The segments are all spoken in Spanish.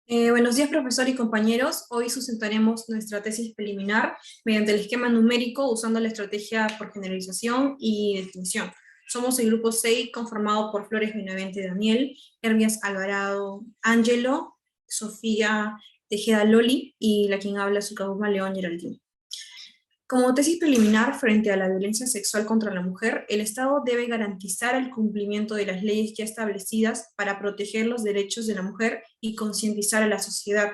Buenos días, profesor y compañeros. Hoy sustentaremos nuestra tesis preliminar mediante el esquema numérico usando la estrategia por generalización y definición. Somos el grupo 6 conformado por Flores Benavente Daniel, Hermias Alvarado Ángelo, Sofía Tejeda Loli y la quien habla Sucabuma León Geraldine. Como tesis preliminar frente a la violencia sexual contra la mujer, el Estado debe garantizar el cumplimiento de las leyes ya establecidas para proteger los derechos de la mujer y concientizar a la sociedad.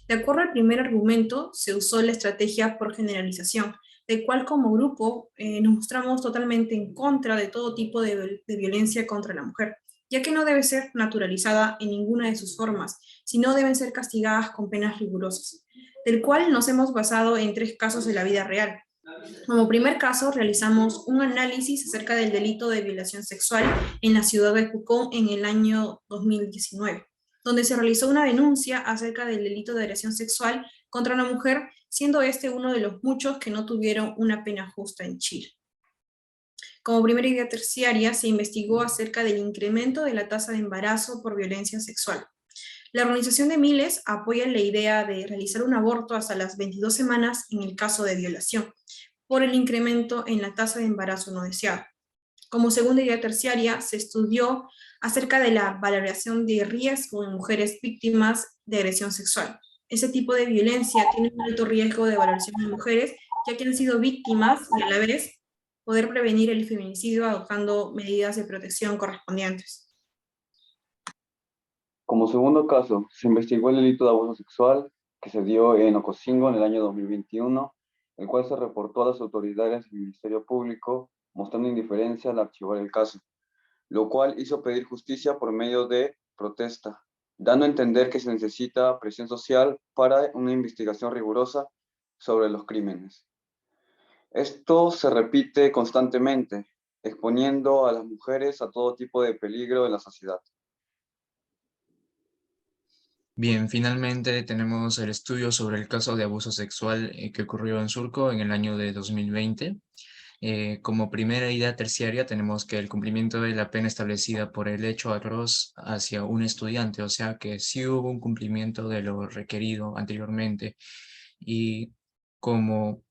De acuerdo al primer argumento, se usó la estrategia por generalización, del cual como grupo nos mostramos totalmente en contra de todo tipo de violencia contra la mujer, ya que no debe ser naturalizada en ninguna de sus formas, sino deben ser castigadas con penas rigurosas, del cual nos hemos basado en 3 casos de la vida real. Como primer caso, realizamos un análisis acerca del delito de violación sexual en la ciudad de Pucón en el año 2019, donde se realizó una denuncia acerca del delito de agresión sexual contra una mujer, siendo este uno de los muchos que no tuvieron una pena justa en Chile. Como primera idea terciaria, se investigó acerca del incremento de la tasa de embarazo por violencia sexual. La organización de Miles apoya la idea de realizar un aborto hasta las 22 semanas en el caso de violación, por el incremento en la tasa de embarazo no deseado. Como segunda idea terciaria, se estudió acerca de la valoración de riesgo en mujeres víctimas de agresión sexual. Ese tipo de violencia tiene un alto riesgo de valoración en mujeres, ya que han sido víctimas y a la vez poder prevenir el feminicidio adoptando medidas de protección correspondientes. Como segundo caso, se investigó el delito de abuso sexual que se dio en Ocosingo en el año 2021, el cual se reportó a las autoridades del Ministerio Público mostrando indiferencia al archivar el caso, lo cual hizo pedir justicia por medio de protesta, dando a entender que se necesita presión social para una investigación rigurosa sobre los crímenes. Esto se repite constantemente, exponiendo a las mujeres a todo tipo de peligro en la sociedad. Bien, finalmente tenemos el estudio sobre el caso de abuso sexual que ocurrió en Surco en el año de 2020. Como primera idea terciaria tenemos que el cumplimiento de la pena establecida por el hecho atroz hacia un estudiante, o sea que sí hubo un cumplimiento de lo requerido anteriormente. Y como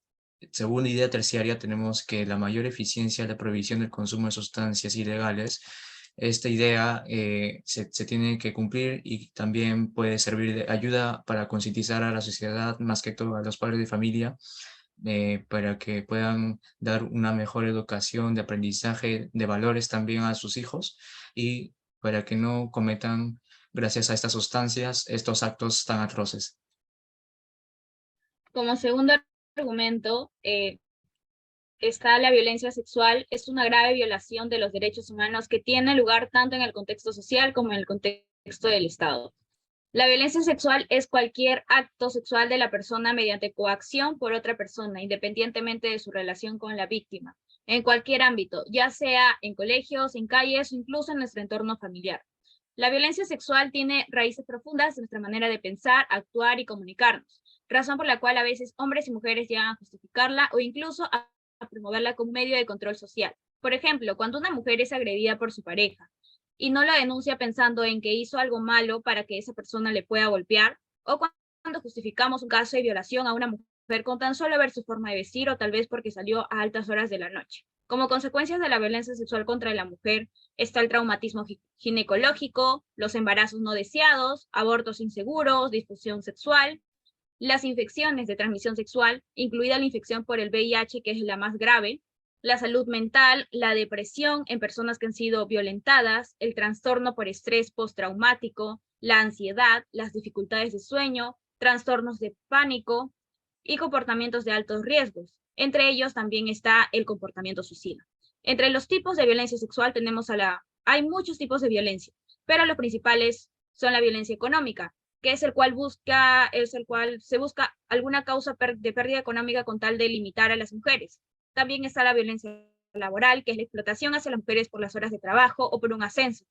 segunda idea terciaria tenemos que la mayor eficiencia de la prohibición del consumo de sustancias ilegales. Esta idea se tiene que cumplir y también puede servir de ayuda para concientizar a la sociedad, más que todo a los padres de familia, para que puedan dar una mejor educación de aprendizaje de valores también a sus hijos y para que no cometan, gracias a estas sustancias, estos actos tan atroces. Como segundo argumento, está la violencia sexual, es una grave violación de los derechos humanos que tiene lugar tanto en el contexto social como en el contexto del Estado. La violencia sexual es cualquier acto sexual de la persona mediante coacción por otra persona, independientemente de su relación con la víctima, en cualquier ámbito, ya sea en colegios, en calles o incluso en nuestro entorno familiar. La violencia sexual tiene raíces profundas en nuestra manera de pensar, actuar y comunicarnos, razón por la cual a veces hombres y mujeres llegan a justificarla o incluso a promoverla como medio de control social. Por ejemplo, cuando una mujer es agredida por su pareja y no la denuncia pensando en que hizo algo malo para que esa persona le pueda golpear, o cuando justificamos un caso de violación a una mujer con tan solo ver su forma de vestir o tal vez porque salió a altas horas de la noche. Como consecuencias de la violencia sexual contra la mujer está el traumatismo ginecológico, los embarazos no deseados, abortos inseguros, disfunción sexual, las infecciones de transmisión sexual, incluida la infección por el VIH, que es la más grave, la salud mental, la depresión en personas que han sido violentadas, el trastorno por estrés postraumático, la ansiedad, las dificultades de sueño, trastornos de pánico y comportamientos de altos riesgos. Entre ellos también está el comportamiento suicida. Entre los tipos de violencia sexual hay muchos tipos de violencia, pero los principales son la violencia económica, que es el cual se busca alguna causa de pérdida económica con tal de limitar a las mujeres. También está la violencia laboral, que es la explotación hacia las mujeres por las horas de trabajo o por un ascenso.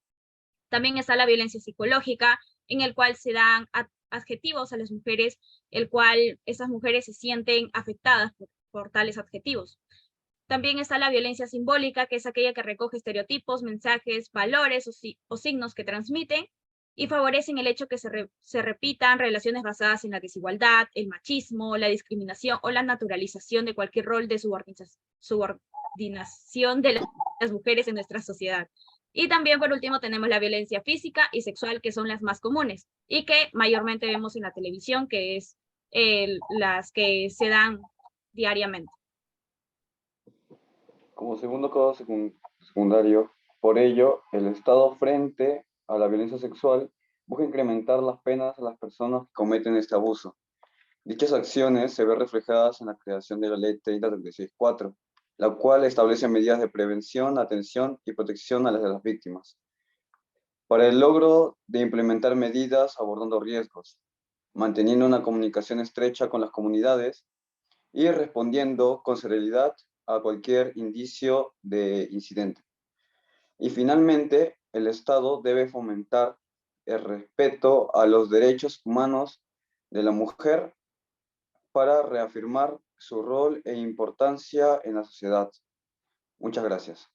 También está la violencia psicológica, en el cual se dan adjetivos a las mujeres, el cual esas mujeres se sienten afectadas por tales adjetivos. También está la violencia simbólica, que es aquella que recoge estereotipos, mensajes, valores o signos que transmiten. y favorecen el hecho que se repitan relaciones basadas en la desigualdad, el machismo, la discriminación o la naturalización de cualquier rol de subordinación de las mujeres en nuestra sociedad. Y también, por último, tenemos la violencia física y sexual, que son las más comunes y que mayormente vemos en la televisión, que es las que se dan diariamente. Como segundo caso secundario, por ello, el Estado frente a la violencia sexual busca incrementar las penas a las personas que cometen este abuso. Dichas acciones se ven reflejadas en la creación de la Ley 3036-4, la cual establece medidas de prevención, atención y protección a las víctimas, para el logro de implementar medidas abordando riesgos, manteniendo una comunicación estrecha con las comunidades y respondiendo con celeridad a cualquier indicio de incidente. Y finalmente, el Estado debe fomentar el respeto a los derechos humanos de la mujer para reafirmar su rol e importancia en la sociedad. Muchas gracias.